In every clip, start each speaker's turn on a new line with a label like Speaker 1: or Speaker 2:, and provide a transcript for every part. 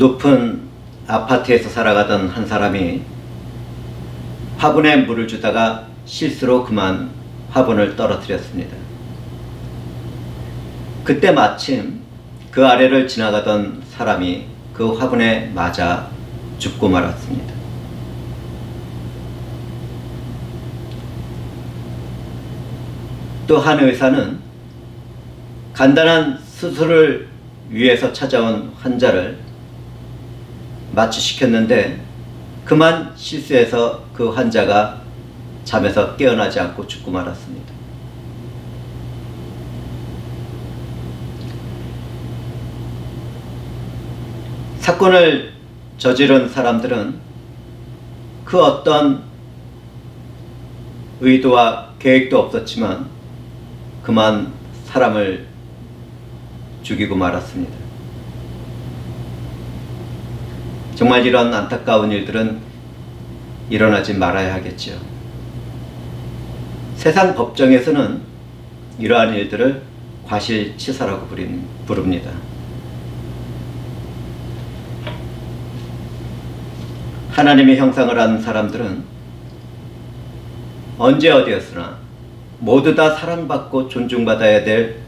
Speaker 1: 높은 아파트에서 살아가던 한 사람이 화분에 물을 주다가 실수로 그만 화분을 떨어뜨렸습니다. 그때 마침 그 아래를 지나가던 사람이 그 화분에 맞아 죽고 말았습니다. 또 한 의사는 간단한 수술을 위해서 찾아온 환자를 마취시켰는데 그만 실수해서 그 환자가 잠에서 깨어나지 않고 죽고 말았습니다. 사건을 저지른 사람들은 그 어떤 의도와 계획도 없었지만 그만 사람을 죽이고 말았습니다. 정말 이런 안타까운 일들은 일어나지 말아야 하겠죠. 세상 법정에서는 이러한 일들을 과실치사라고 부릅니다. 하나님의 형상을 한 사람들은 언제 어디였으나 모두 다 사랑받고 존중받아야 될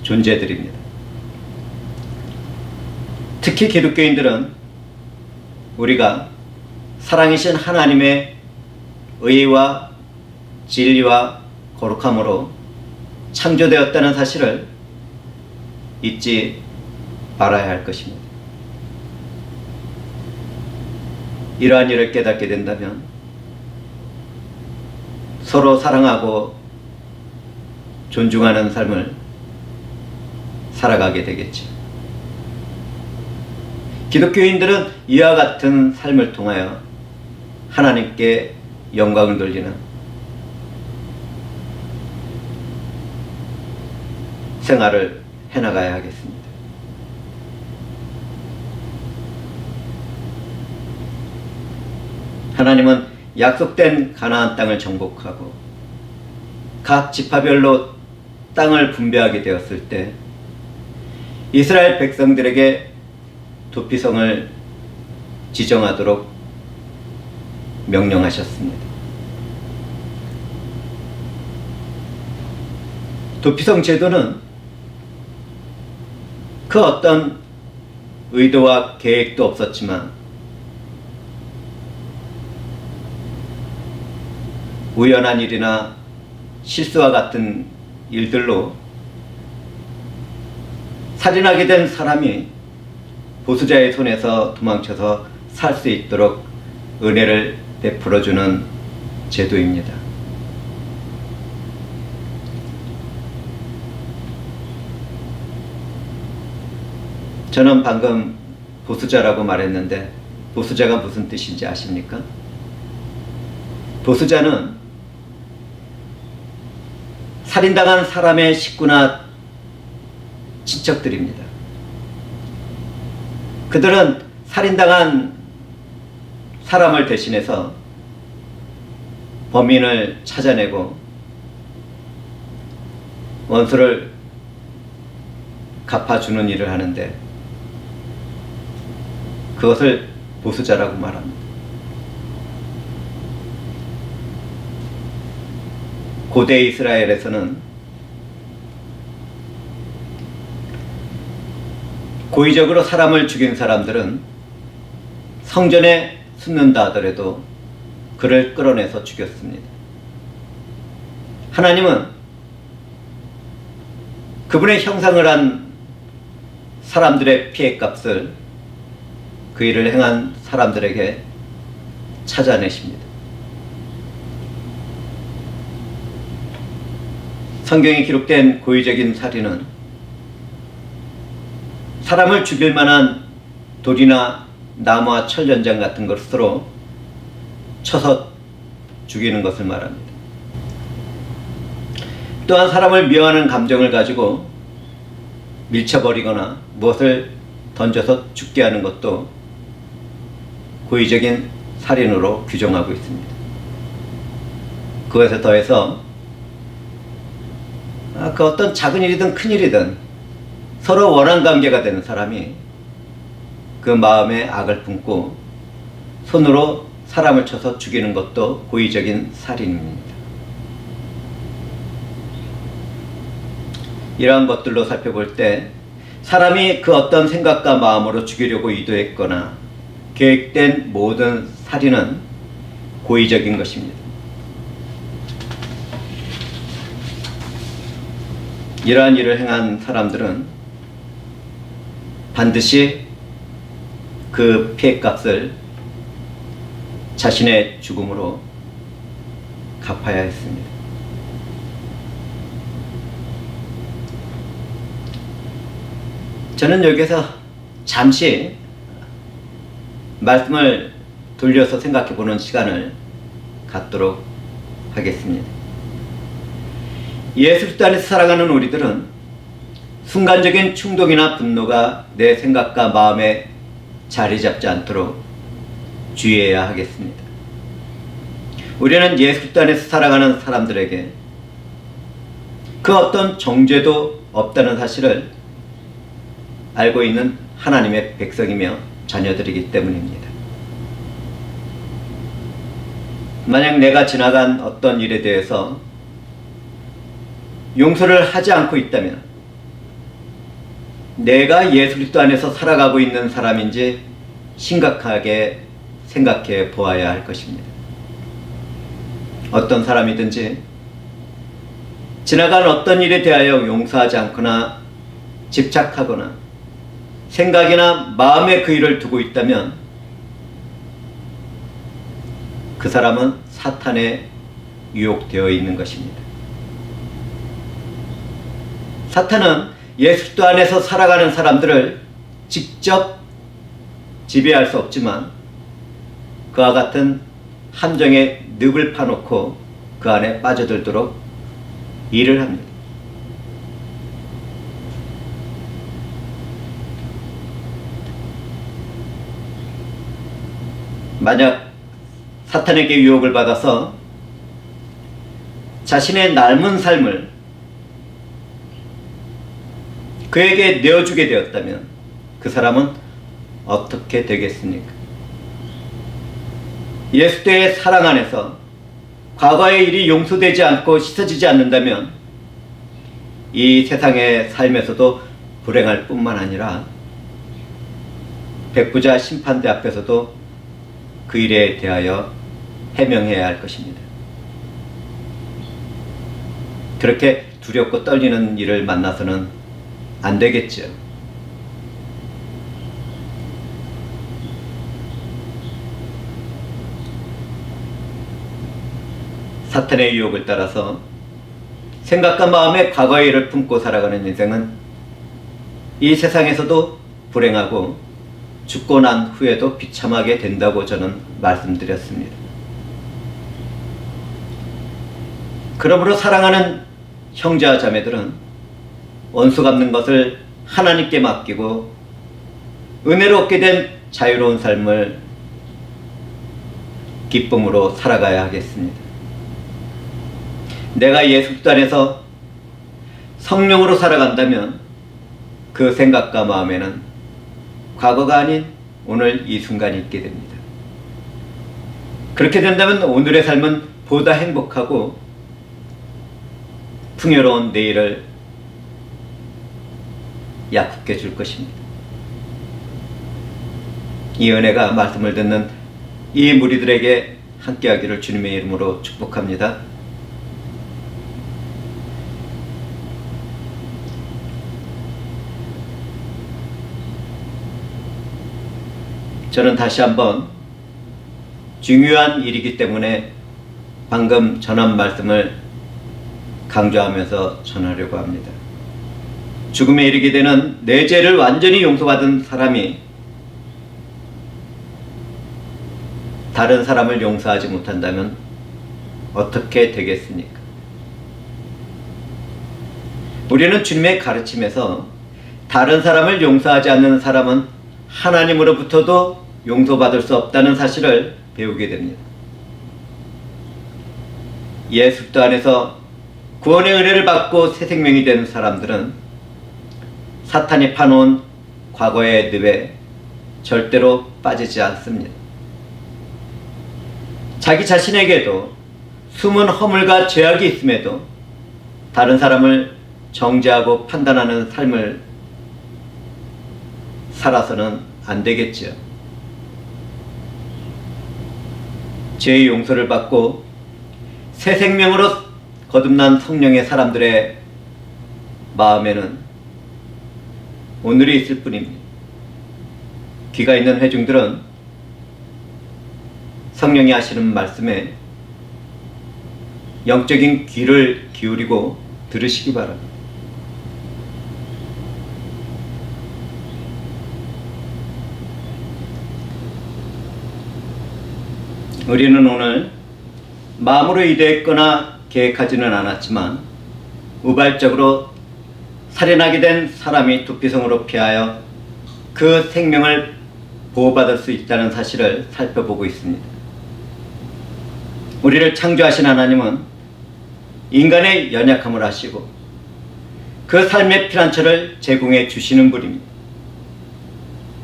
Speaker 1: 존재들입니다. 특히 기독교인들은 우리가 사랑이신 하나님의 의와 진리와 거룩함으로 창조되었다는 사실을 잊지 말아야 할 것입니다. 이러한 일을 깨닫게 된다면 서로 사랑하고 존중하는 삶을 살아가게 되겠죠. 기독교인들은 이와 같은 삶을 통하여 하나님께 영광을 돌리는 생활을 해나가야 하겠습니다. 하나님은 약속된 가나안 땅을 정복하고 각 지파별로 땅을 분배하게 되었을 때 이스라엘 백성들에게 도피성을 지정하도록 명령하셨습니다. 도피성 제도는 그 어떤 의도와 계획도 없었지만 우연한 일이나 실수와 같은 일들로 살인하게 된 사람이 보수자의 손에서 도망쳐서 살 수 있도록 은혜를 베풀어주는 제도입니다. 저는 방금 보수자라고 말했는데 보수자가 무슨 뜻인지 아십니까? 보수자는 살인당한 사람의 식구나 친척들입니다. 그들은 살인당한 사람을 대신해서 범인을 찾아내고 원수를 갚아주는 일을 하는데 그것을 보수자라고 말합니다. 고대 이스라엘에서는 고의적으로 사람을 죽인 사람들은 성전에 숨는다 하더라도 그를 끌어내서 죽였습니다. 하나님은 그분의 형상을 한 사람들의 피해값을 그 일을 행한 사람들에게 찾아내십니다. 성경에 기록된 고의적인 살인은 사람을 죽일 만한 돌이나 나무와 철 연장 같은 것으로 쳐서 죽이는 것을 말합니다. 또한 사람을 미워하는 감정을 가지고 밀쳐버리거나 무엇을 던져서 죽게 하는 것도 고의적인 살인으로 규정하고 있습니다. 그것에 더해서 그 어떤 작은 일이든 큰 일이든 서로 원한 관계가 되는 사람이 그 마음에 악을 품고 손으로 사람을 쳐서 죽이는 것도 고의적인 살인입니다. 이러한 것들로 살펴볼 때 사람이 그 어떤 생각과 마음으로 죽이려고 의도했거나 계획된 모든 살인은 고의적인 것입니다. 이러한 일을 행한 사람들은 반드시 그 피해값을 자신의 죽음으로 갚아야 했습니다. 저는 여기서 잠시 말씀을 돌려서 생각해 보는 시간을 갖도록 하겠습니다. 예수 그리스도 안에서 살아가는 우리들은 순간적인 충동이나 분노가 내 생각과 마음에 자리 잡지 않도록 주의해야 하겠습니다. 우리는 예수 그리스도 안에서 살아가는 사람들에게 그 어떤 정죄도 없다는 사실을 알고 있는 하나님의 백성이며 자녀들이기 때문입니다. 만약 내가 지나간 어떤 일에 대해서 용서를 하지 않고 있다면 내가 예수 그리스도 안에서 살아가고 있는 사람인지 심각하게 생각해 보아야 할 것입니다. 어떤 사람이든지 지나간 어떤 일에 대하여 용서하지 않거나 집착하거나 생각이나 마음에 그 일을 두고 있다면 그 사람은 사탄에 유혹되어 있는 것입니다. 사탄은 예수 그리스도 안에서 살아가는 사람들을 직접 지배할 수 없지만 그와 같은 함정에 늪을 파놓고 그 안에 빠져들도록 일을 합니다. 만약 사탄에게 유혹을 받아서 자신의 남은 삶을 그에게 내어주게 되었다면 그 사람은 어떻게 되겠습니까? 예수의 사랑 안에서 과거의 일이 용서되지 않고 씻어지지 않는다면 이 세상의 삶에서도 불행할 뿐만 아니라 백부자 심판대 앞에서도 그 일에 대하여 해명해야 할 것입니다. 그렇게 두렵고 떨리는 일을 만나서는 안 되겠죠. 사탄의 유혹을 따라서 생각과 마음의 과거의 일을 품고 살아가는 인생은 이 세상에서도 불행하고 죽고 난 후에도 비참하게 된다고 저는 말씀드렸습니다. 그러므로 사랑하는 형제와 자매들은 원수 갚는 것을 하나님께 맡기고 은혜로 얻게 된 자유로운 삶을 기쁨으로 살아가야 하겠습니다. 내가 예수 그리스도 안에서 성령으로 살아간다면 그 생각과 마음에는 과거가 아닌 오늘 이 순간이 있게 됩니다. 그렇게 된다면 오늘의 삶은 보다 행복하고 풍요로운 내일을 약속해 줄 것입니다. 이 은혜가 말씀을 듣는 이 무리들에게 함께하기를 주님의 이름으로 축복합니다. 저는 다시 한번 중요한 일이기 때문에 방금 전한 말씀을 강조하면서 전하려고 합니다. 죽음에 이르게 되는 내 죄를 완전히 용서받은 사람이 다른 사람을 용서하지 못한다면 어떻게 되겠습니까? 우리는 주님의 가르침에서 다른 사람을 용서하지 않는 사람은 하나님으로부터도 용서받을 수 없다는 사실을 배우게 됩니다. 예수 그리스도 안에서 구원의 은혜를 받고 새 생명이 된 사람들은 사탄이 파놓은 과거의 늪에 절대로 빠지지 않습니다. 자기 자신에게도 숨은 허물과 죄악이 있음에도 다른 사람을 정죄하고 판단하는 삶을 살아서는 안 되겠지요. 죄의 용서를 받고 새 생명으로 거듭난 성령의 사람들의 마음에는 오늘이 있을 뿐입니다. 귀가 있는 회중들은 성령이 하시는 말씀에 영적인 귀를 기울이고 들으시기 바랍니다. 우리는 오늘 마음으로 의도했거나 계획하지는 않았지만 우발적으로 살인하게 된 사람이 두피성으로 피하여 그 생명을 보호받을 수 있다는 사실을 살펴보고 있습니다. 우리를 창조하신 하나님은 인간의 연약함을 아시고 그 삶의 피난처를 제공해 주시는 분입니다.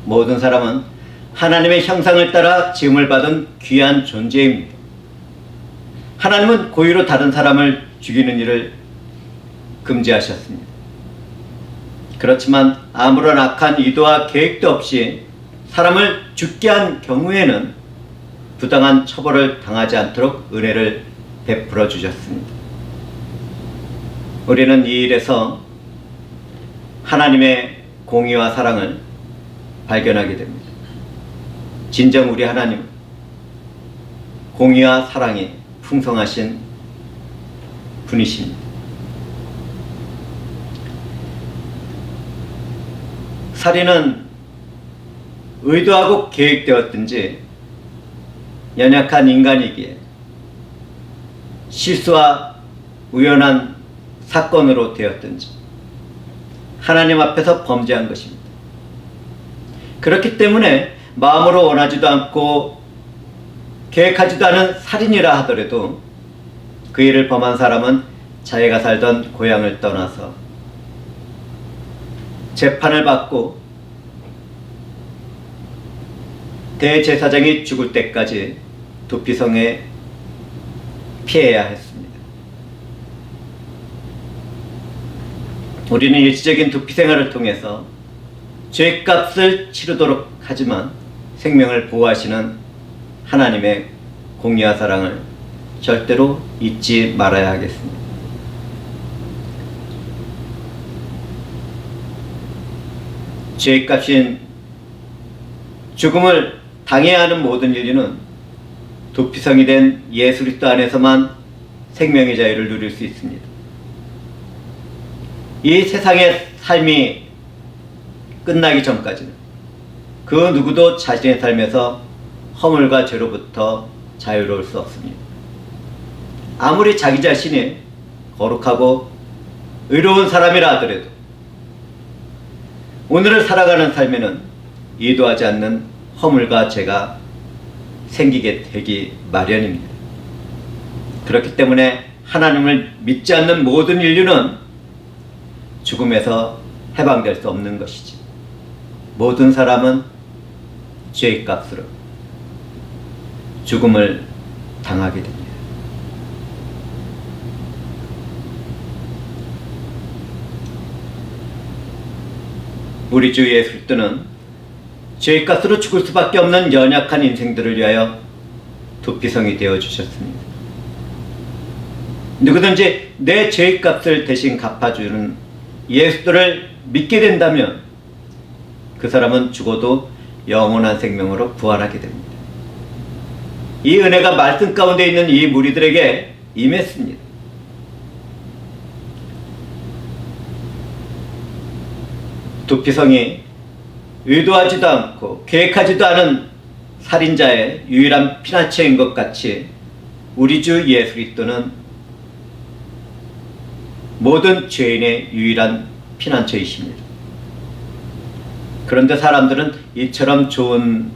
Speaker 1: 모든 사람은 하나님의 형상을 따라 지음을 받은 귀한 존재입니다. 하나님은 고의로 다른 사람을 죽이는 일을 금지하셨습니다. 그렇지만 아무런 악한 의도와 계획도 없이 사람을 죽게 한 경우에는 부당한 처벌을 당하지 않도록 은혜를 베풀어 주셨습니다. 우리는 이 일에서 하나님의 공의와 사랑을 발견하게 됩니다. 진정 우리 하나님, 공의와 사랑이 풍성하신 분이십니다. 살인은 의도하고 계획되었든지 연약한 인간이기에 실수와 우연한 사건으로 되었든지 하나님 앞에서 범죄한 것입니다. 그렇기 때문에 마음으로 원하지도 않고 계획하지도 않은 살인이라 하더라도 그 일을 범한 사람은 자기가 살던 고향을 떠나서 재판을 받고 대제사장이 죽을 때까지 두피성에 피해야 했습니다. 우리는 일시적인 두피 생활을 통해서 죄값을 치르도록 하지만 생명을 보호하시는 하나님의 공의와 사랑을 절대로 잊지 말아야 하겠습니다. 죄값인 죽음을 당해야 하는 모든 인류는 두피성이 된 예수 그리스도 안에서만 생명의 자유를 누릴 수 있습니다. 이 세상의 삶이 끝나기 전까지는 그 누구도 자신의 삶에서 허물과 죄로부터 자유로울 수 없습니다. 아무리 자기 자신이 거룩하고 의로운 사람이라 하더라도 오늘을 살아가는 삶에는 의도하지 않는 허물과 죄가 생기게 되기 마련입니다. 그렇기 때문에 하나님을 믿지 않는 모든 인류는 죽음에서 해방될 수 없는 것이지. 모든 사람은 죄의 값으로 죽음을 당하게 됩니다. 우리 주 예수 그리스도는 죄의 값으로 죽을 수밖에 없는 연약한 인생들을 위하여 두피성이 되어 주셨습니다. 누구든지 내 죄의 값을 대신 갚아주는 예수를 믿게 된다면 그 사람은 죽어도 영원한 생명으로 부활하게 됩니다. 이 은혜가 말씀 가운데 있는 이 무리들에게 임했습니다. 두피성이 의도하지도 않고 계획하지도 않은 살인자의 유일한 피난처인 것 같이 우리 주 예수 그리스도는 모든 죄인의 유일한 피난처이십니다. 그런데 사람들은 이처럼 좋은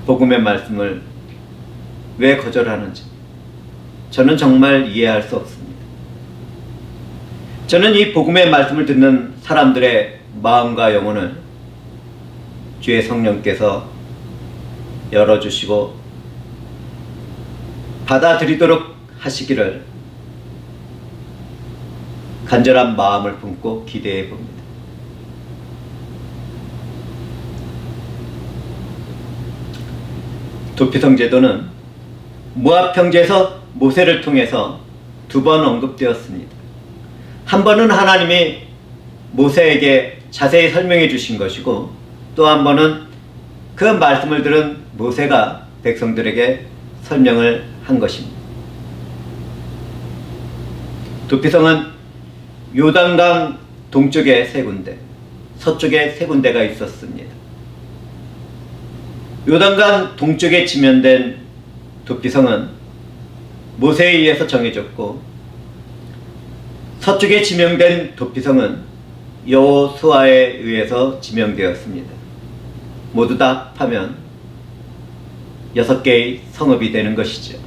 Speaker 1: 복음의 말씀을 왜 거절하는지 저는 정말 이해할 수 없습니다. 저는 이 복음의 말씀을 듣는 사람들의 마음과 영혼을 주의 성령께서 열어주시고 받아들이도록 하시기를 간절한 마음을 품고 기대해 봅니다. 도피성 제도는 모압 평지에서 모세를 통해서 2번 언급되었습니다. 한 번은 하나님이 모세에게 자세히 설명해 주신 것이고, 또 한 번은 그 말씀을 들은 모세가 백성들에게 설명을 한 것입니다. 도피성은 요단강 동쪽에 3군데, 서쪽에 3군데가 있었습니다. 요단강 동쪽에 지면된 도피성은 모세에 의해서 정해졌고, 서쪽에 지명된 도피성은 여호수아에 의해서 지명되었습니다. 모두 다 합하면 6개의 성읍이 되는 것이죠.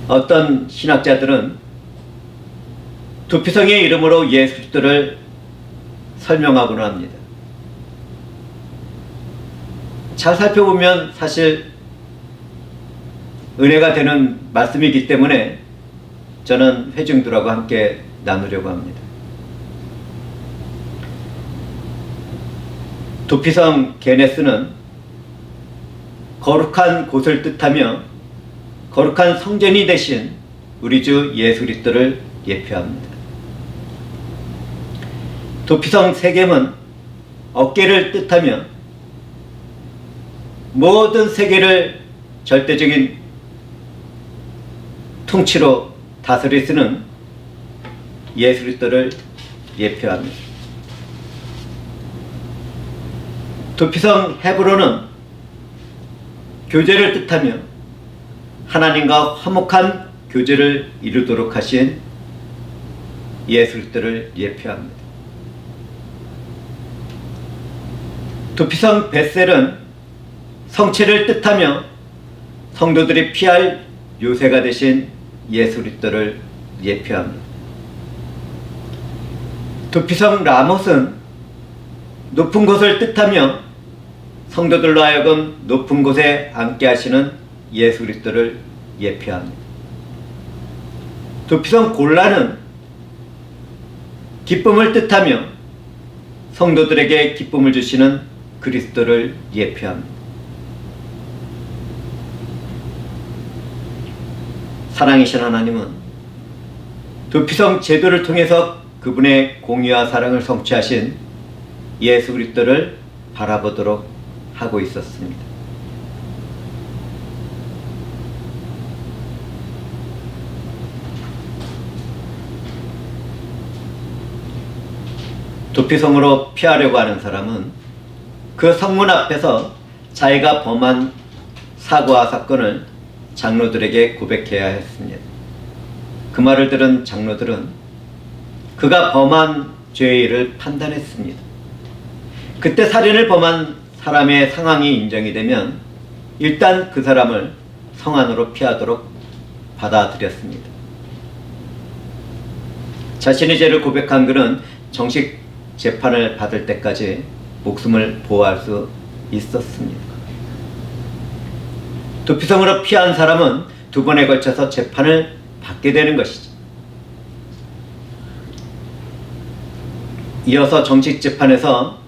Speaker 1: 어떤 신학자들은 도피성의 이름으로 예수 그리스도를 설명하고는 합니다. 잘 살펴보면 사실 은혜가 되는 말씀이기 때문에 저는 회중들하고 함께 나누려고 합니다. 도피성 게네스는 거룩한 곳을 뜻하며 거룩한 성전이 되신 우리 주 예수 그리스도를 예표합니다. 도피성 세겜은 어깨를 뜻하며 모든 세계를 절대적인 통치로 다스릴 수는 예수 그리스도를 예표합니다. 도피성 헤브론은 교제를 뜻하며 하나님과 화목한 교제를 이루도록 하신 예수 그리스도를 예표합니다. 도피성 벳셀은 성체를 뜻하며 성도들이 피할 요새가 되신 예수 그리스도를 예표합니다. 도피성 라못은 높은 곳을 뜻하며 성도들로 하여금 높은 곳에 앉게 하시는 예수 그리스도를 예표합니다. 도피성 골라는 기쁨을 뜻하며 성도들에게 기쁨을 주시는 그리스도를 예표합니다. 사랑이신 하나님은 도피성 제도를 통해서 그분의 공의와 사랑을 성취하신 예수 그리스도를 바라보도록 하고 있었습니다. 도피성으로 피하려고 하는 사람은 그 성문 앞에서 자기가 범한 사고와 사건을 장로들에게 고백해야 했습니다. 그 말을 들은 장로들은 그가 범한 죄의 일을 판단했습니다. 그때 살인을 범한 사람의 상황이 인정이 되면 일단 그 사람을 성 안으로 피하도록 받아들였습니다. 자신의 죄를 고백한 그는 정식 재판을 받을 때까지 목숨을 보호할 수 있었습니다. 도피성으로 피한 사람은 2번에 걸쳐서 재판을 받게 되는 것이죠. 이어서 정식 재판에서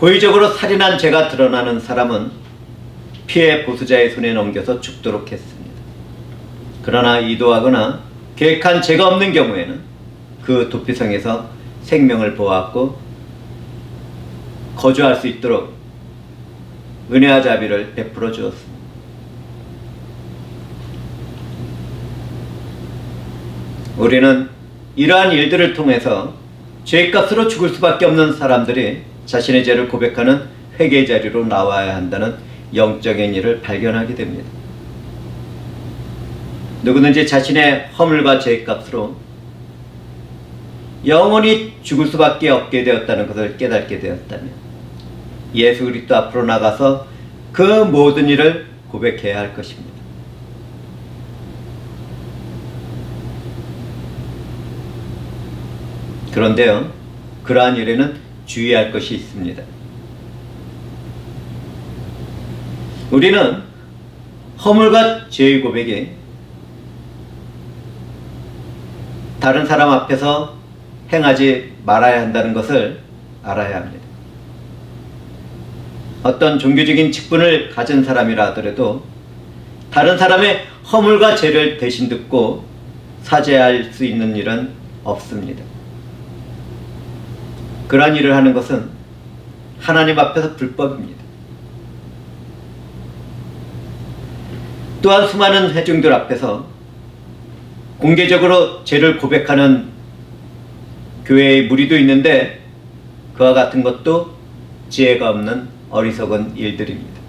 Speaker 1: 고의적으로 살인한 죄가 드러나는 사람은 피해 보수자의 손에 넘겨서 죽도록 했습니다. 그러나 의도하거나 계획한 죄가 없는 경우에는 그 도피성에서 생명을 보호하고 거주할 수 있도록 은혜와 자비를 베풀어 주었습니다. 우리는 이러한 일들을 통해서 죄값으로 죽을 수밖에 없는 사람들이 자신의 죄를 고백하는 회개 자리로 나와야 한다는 영적인 일을 발견하게 됩니다. 누구든지 자신의 허물과 죄값으로 영원히 죽을 수밖에 없게 되었다는 것을 깨닫게 되었다면 예수 그리스도 앞으로 나가서 그 모든 일을 고백해야 할 것입니다. 그런데요, 그러한 일에는 주의할 것이 있습니다. 우리는 허물과 죄의 고백이 다른 사람 앞에서 행하지 말아야 한다는 것을 알아야 합니다. 어떤 종교적인 직분을 가진 사람이라 하더라도 다른 사람의 허물과 죄를 대신 듣고 사죄할 수 있는 일은 없습니다. 그러한 일을 하는 것은 하나님 앞에서 불법입니다. 또한 수많은 회중들 앞에서 공개적으로 죄를 고백하는 교회의 무리도 있는데 그와 같은 것도 지혜가 없는 어리석은 일들입니다.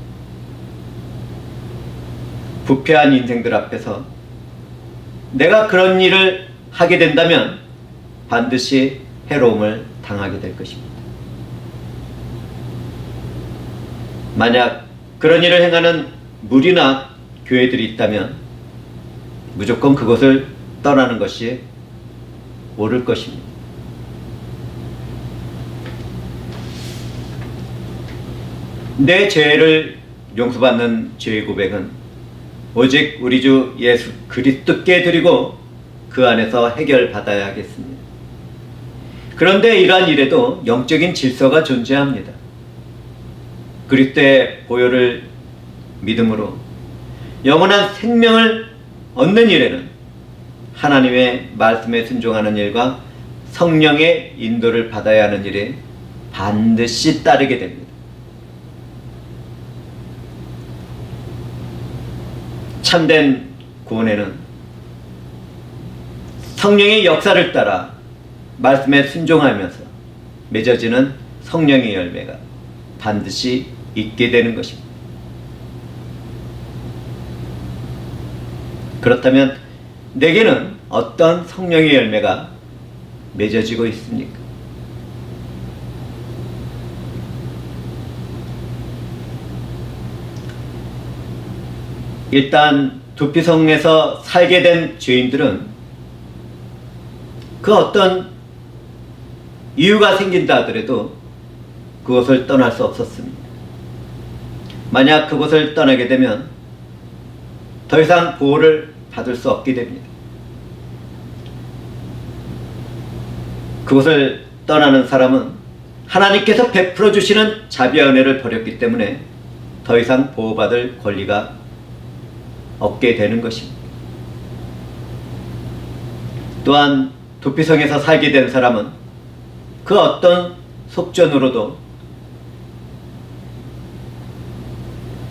Speaker 1: 부패한 인생들 앞에서 내가 그런 일을 하게 된다면 반드시 해로움을 당하게 될 것입니다. 만약 그런 일을 행하는 무리나 교회들이 있다면 무조건 그것을 떠나는 것이 옳을 것입니다. 내 죄를 용서받는 죄의 고백은 오직 우리 주 예수 그리스도께 드리고 그 안에서 해결받아야 하겠습니다. 그런데 이러한 일에도 영적인 질서가 존재합니다. 그리스도의 보혈을 믿음으로 영원한 생명을 얻는 일에는 하나님의 말씀에 순종하는 일과 성령의 인도를 받아야 하는 일에 반드시 따르게 됩니다. 참된 구원에는 성령의 역사를 따라 말씀에 순종하면서 맺어지는 성령의 열매가 반드시 있게 되는 것입니다. 그렇다면 내게는 어떤 성령의 열매가 맺어지고 있습니까? 일단 도피성에서 살게 된 죄인들은 그 어떤 이유가 생긴다 하더라도 그것을 떠날 수 없었습니다. 만약 그것을 떠나게 되면 더 이상 보호를 받을 수 없게 됩니다. 그것을 떠나는 사람은 하나님께서 베풀어 주시는 자비와 은혜를 버렸기 때문에 더 이상 보호받을 권리가 없게 되는 것입니다. 또한 도피성에서 살게 된 사람은 그 어떤 속전으로도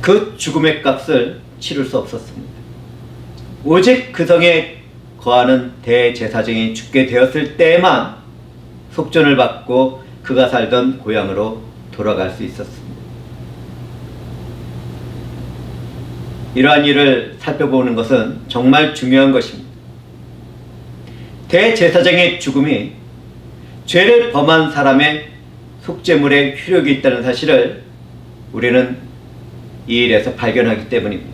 Speaker 1: 그 죽음의 값을 치를 수 없었습니다. 오직 그 성에 거하는 대제사장이 죽게 되었을 때에만 속전을 받고 그가 살던 고향으로 돌아갈 수 있었습니다. 이러한 일을 살펴보는 것은 정말 중요한 것입니다. 대제사장의 죽음이 죄를 범한 사람의 속죄물에 효력이 있다는 사실을 우리는 이 일에서 발견하기 때문입니다.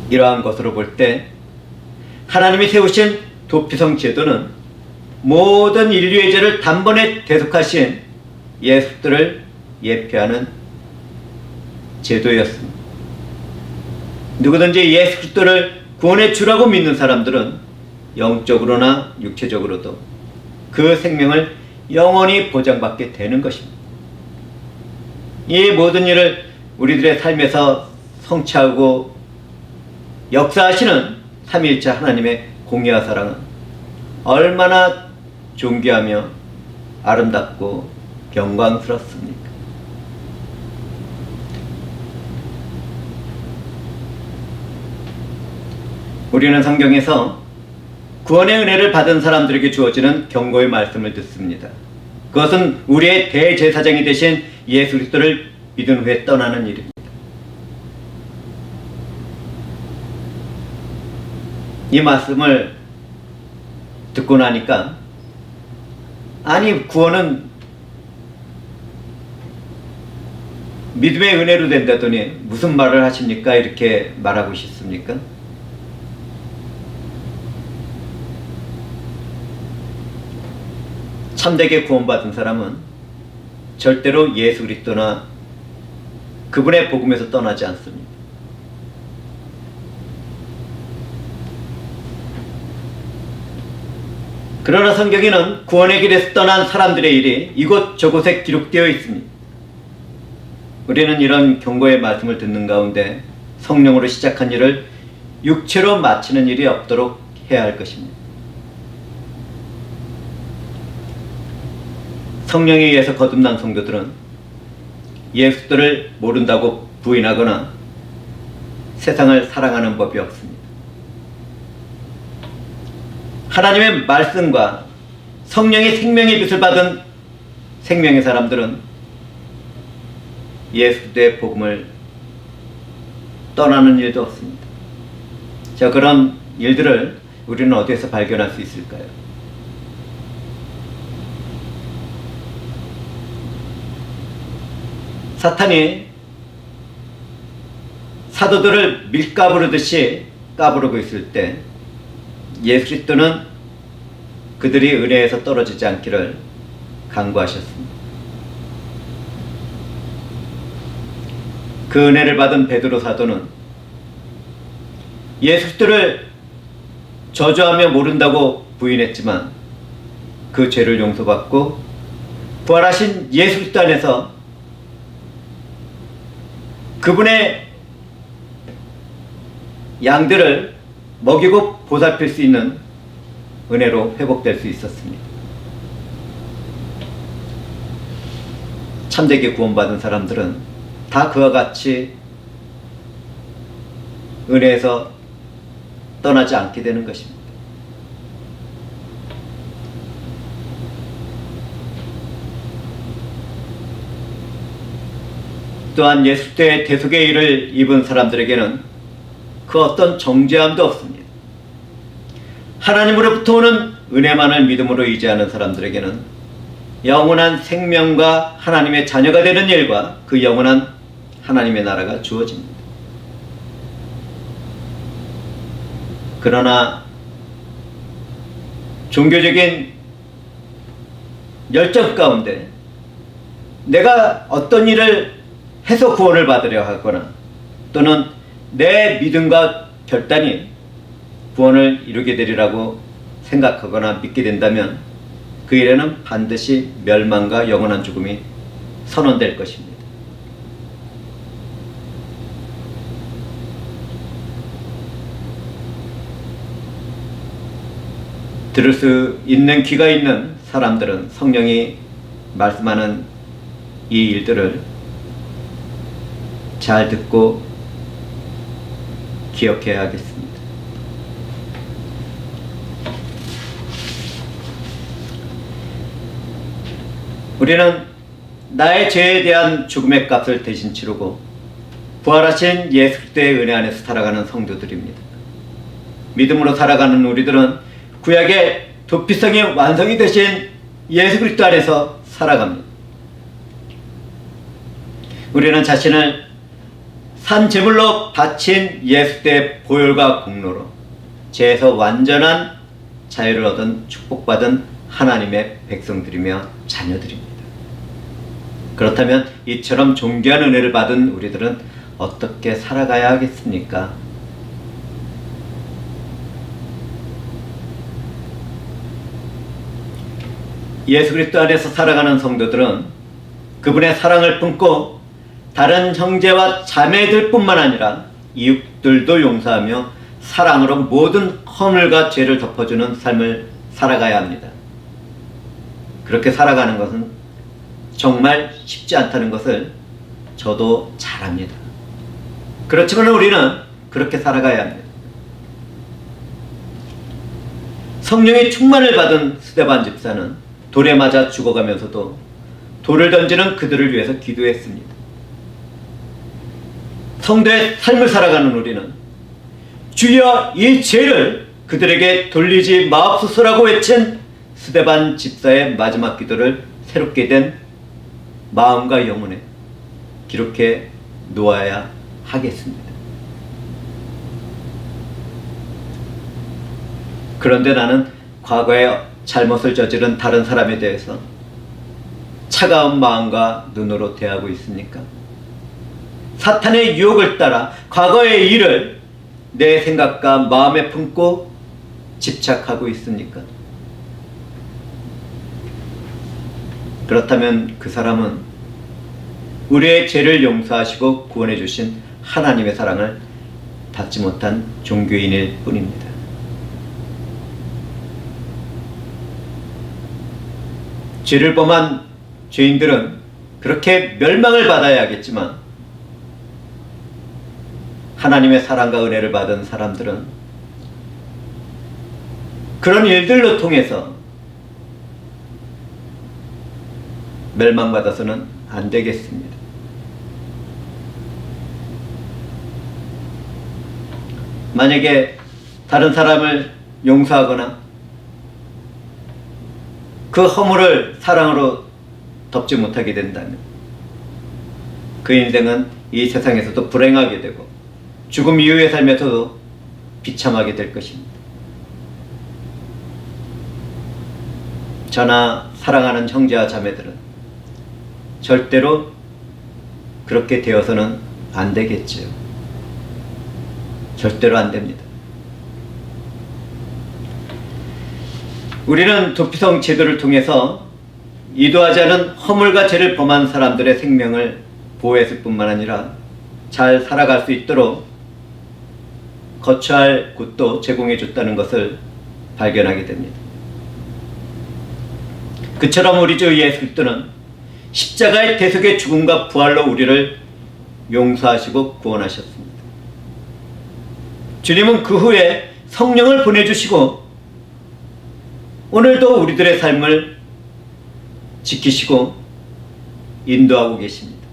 Speaker 1: 이러한 것으로 볼 때 하나님이 세우신 도피성 제도는 모든 인류의 죄를 단번에 대속하신 예수들을 예표하는 제도였습니다. 누구든지 예수 그리스도를 구원의 주라고 믿는 사람들은 영적으로나 육체적으로도 그 생명을 영원히 보장받게 되는 것입니다. 이 모든 일을 우리들의 삶에서 성취하고 역사하시는 삼위일체 하나님의 공의와 사랑은 얼마나 존귀하며 아름답고 영광스럽습니까? 우리는 성경에서 구원의 은혜를 받은 사람들에게 주어지는 경고의 말씀을 듣습니다. 그것은 우리의 대제사장이 되신 예수 그리스도를 믿은 후에 떠나는 일입니다. 이 말씀을 듣고 나니까 아니 구원은 믿음의 은혜로 된다더니 무슨 말을 하십니까? 이렇게 말하고 싶습니까? 참되게 구원받은 사람은 절대로 예수 그리스도나 그분의 복음에서 떠나지 않습니다. 그러나 성경에는 구원의 길에서 떠난 사람들의 일이 이곳저곳에 기록되어 있습니다. 우리는 이런 경고의 말씀을 듣는 가운데 성령으로 시작한 일을 육체로 마치는 일이 없도록 해야 할 것입니다. 성령에 의해서 거듭난 성도들은 예수를 모른다고 부인하거나 세상을 사랑하는 법이 없습니다. 하나님의 말씀과 성령의 생명의 빛을 받은 생명의 사람들은 예수의 복음을 떠나는 일도 없습니다. 자, 그런 일들을 우리는 어디에서 발견할 수 있을까요? 사탄이 사도들을 밀가부르듯이 까부르고 있을 때 예수 그리스도는 그들이 은혜에서 떨어지지 않기를 간구하셨습니다. 그 은혜를 받은 베드로 사도는 예수 그리스도를 저주하며 모른다고 부인했지만 그 죄를 용서받고 부활하신 예수 그리스도 안에서 그분의 양들을 먹이고 보살필 수 있는 은혜로 회복될 수 있었습니다. 참되게 구원받은 사람들은 다 그와 같이 은혜에서 떠나지 않게 되는 것입니다. 또한 예수의 대속의 일을 입은 사람들에게는 그 어떤 정죄함도 없습니다. 하나님으로부터 오는 은혜만을 믿음으로 의지하는 사람들에게는 영원한 생명과 하나님의 자녀가 되는 일과 그 영원한 하나님의 나라가 주어집니다. 그러나 종교적인 열정 가운데 내가 어떤 일을 해서 구원을 받으려 하거나 또는 내 믿음과 결단이 구원을 이루게 되리라고 생각하거나 믿게 된다면 그 일에는 반드시 멸망과 영원한 죽음이 선언될 것입니다. 들을 수 있는 귀가 있는 사람들은 성령이 말씀하는 이 일들을 잘 듣고 기억해야 하겠습니다. 우리는 나의 죄에 대한 죽음의 값을 대신 치르고 부활하신 예수 그리스도의 은혜 안에서 살아가는 성도들입니다. 믿음으로 살아가는 우리들은 구약의 도피성이 완성이 되신 예수 그리스도 안에서 살아갑니다. 우리는 자신을 산 제물로 바친 예수의 보혈과 공로로 죄에서 완전한 자유를 얻은 축복받은 하나님의 백성들이며 자녀들입니다. 그렇다면 이처럼 존귀한 은혜를 받은 우리들은 어떻게 살아가야 하겠습니까? 예수 그리스도 안에서 살아가는 성도들은 그분의 사랑을 품고 다른 형제와 자매들 뿐만 아니라 이웃들도 용서하며 사랑으로 모든 허물과 죄를 덮어주는 삶을 살아가야 합니다. 그렇게 살아가는 것은 정말 쉽지 않다는 것을 저도 잘 압니다. 그렇지만 우리는 그렇게 살아가야 합니다. 성령의 충만을 받은 스데반 집사는 돌에 맞아 죽어가면서도 돌을 던지는 그들을 위해서 기도했습니다. 성도의 삶을 살아가는 우리는 주여 이 죄를 그들에게 돌리지 마옵소서라고 외친 스데반 집사의 마지막 기도를 새롭게 된 마음과 영혼에 기록해 놓아야 하겠습니다. 그런데 나는 과거에 잘못을 저지른 다른 사람에 대해서 차가운 마음과 눈으로 대하고 있습니까? 사탄의 유혹을 따라 과거의 일을 내 생각과 마음에 품고 집착하고 있습니까? 그렇다면 그 사람은 우리의 죄를 용서하시고 구원해 주신 하나님의 사랑을 받지 못한 종교인일 뿐입니다. 죄를 범한 죄인들은 그렇게 멸망을 받아야겠지만 하나님의 사랑과 은혜를 받은 사람들은 그런 일들로 통해서 멸망받아서는 안 되겠습니다. 만약에 다른 사람을 용서하거나 그 허물을 사랑으로 덮지 못하게 된다면 그 인생은 이 세상에서도 불행하게 되고 죽음 이후의 삶에서도 비참하게 될 것입니다. 저나 사랑하는 형제와 자매들은 절대로 그렇게 되어서는 안 되겠지요. 절대로 안 됩니다. 우리는 도피성 제도를 통해서 의도하지 않은 허물과 죄를 범한 사람들의 생명을 보호했을 뿐만 아니라 잘 살아갈 수 있도록 거처할 곳도 제공해 줬다는 것을 발견하게 됩니다. 그처럼 우리 주 예수 그리스도는 십자가의 대속의 죽음과 부활로 우리를 용서하시고 구원하셨습니다. 주님은 그 후에 성령을 보내주시고 오늘도 우리들의 삶을 지키시고 인도하고 계십니다.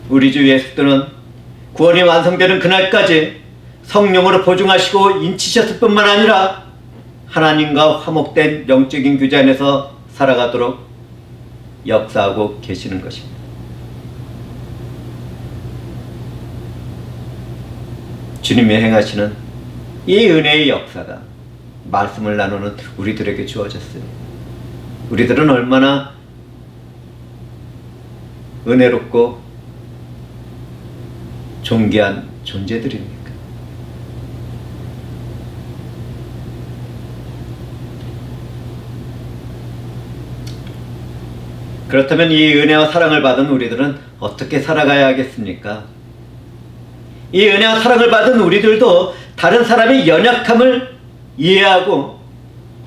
Speaker 1: 우리 주 예수 그리스도는 구원이 완성되는 그날까지 성령으로 보증하시고 인치셨을 뿐만 아니라 하나님과 화목된 영적인 교제 안에서 살아가도록 역사하고 계시는 것입니다. 주님이 행하시는 이 은혜의 역사가 말씀을 나누는 우리들에게 주어졌어요. 우리들은 얼마나 은혜롭고 존귀한 존재들입니까? 그렇다면 이 은혜와 사랑을 받은 우리들은 어떻게 살아가야 하겠습니까? 이 은혜와 사랑을 받은 우리들도 다른 사람의 연약함을 이해하고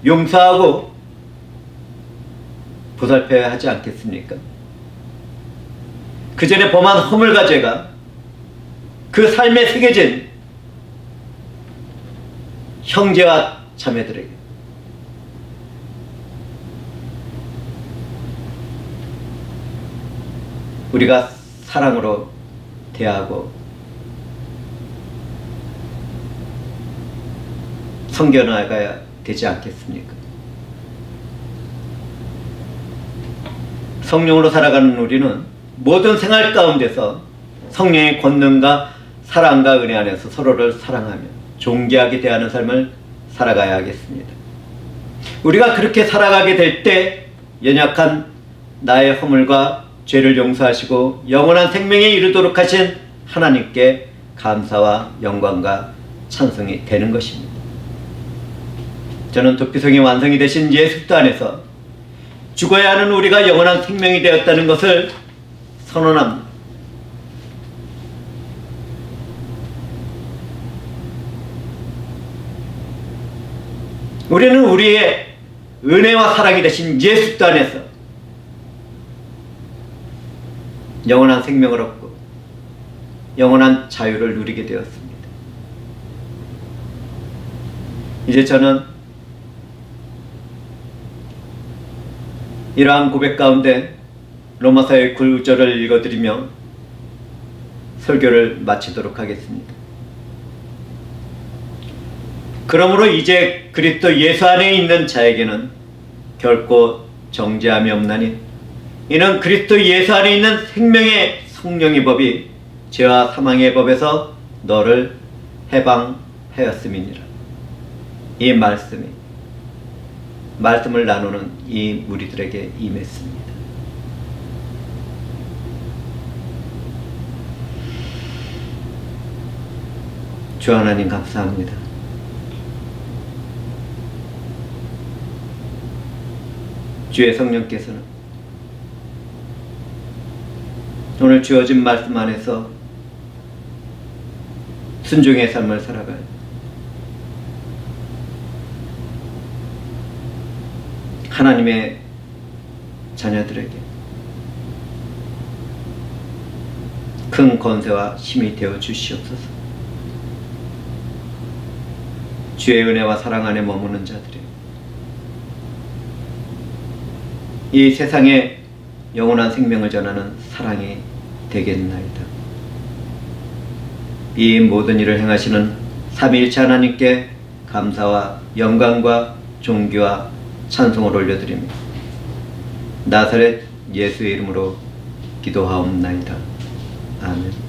Speaker 1: 용서하고 보살펴야 하지 않겠습니까? 그 전에 범한 허물과 죄가 그 삶에 새겨진 형제와 자매들에게 우리가 사랑으로 대하고 섬겨나가야 되지 않겠습니까? 성령으로 살아가는 우리는 모든 생활 가운데서 성령의 권능과 사랑과 은혜 안에서 서로를 사랑하며 존귀하게 대하는 삶을 살아가야 하겠습니다. 우리가 그렇게 살아가게 될 때 연약한 나의 허물과 죄를 용서하시고 영원한 생명에 이르도록 하신 하나님께 감사와 영광과 찬송이 되는 것입니다. 저는 도피성이 완성이 되신 예수 그리스도 안에서 죽어야 하는 우리가 영원한 생명이 되었다는 것을 선언합니다. 우리는 우리의 은혜와 사랑이 되신 예수 그리스도 안에서 영원한 생명을 얻고 영원한 자유를 누리게 되었습니다. 이제 저는 이러한 고백 가운데 로마서의 9절을 읽어드리며 설교를 마치도록 하겠습니다. 그러므로 이제 그리스도 예수 안에 있는 자에게는 결코 정죄함이 없나니 이는 그리스도 예수 안에 있는 생명의 성령의 법이 죄와 사망의 법에서 너를 해방하였음이니라. 이 말씀이 말씀을 나누는 이 무리들에게 임했습니다. 주 하나님 감사합니다. 주의 성령께서는 오늘 주어진 말씀 안에서 순종의 삶을 살아가요. 하나님의 자녀들에게 큰 권세와 힘이 되어 주시옵소서. 주의 은혜와 사랑 안에 머무는 자들이 이 세상에 영원한 생명을 전하는 사랑이 되겠나이다. 이 모든 일을 행하시는 삼위일체 하나님께 감사와 영광과 존귀와 찬송을 올려드립니다. 나사렛 예수의 이름으로 기도하옵나이다. 아멘.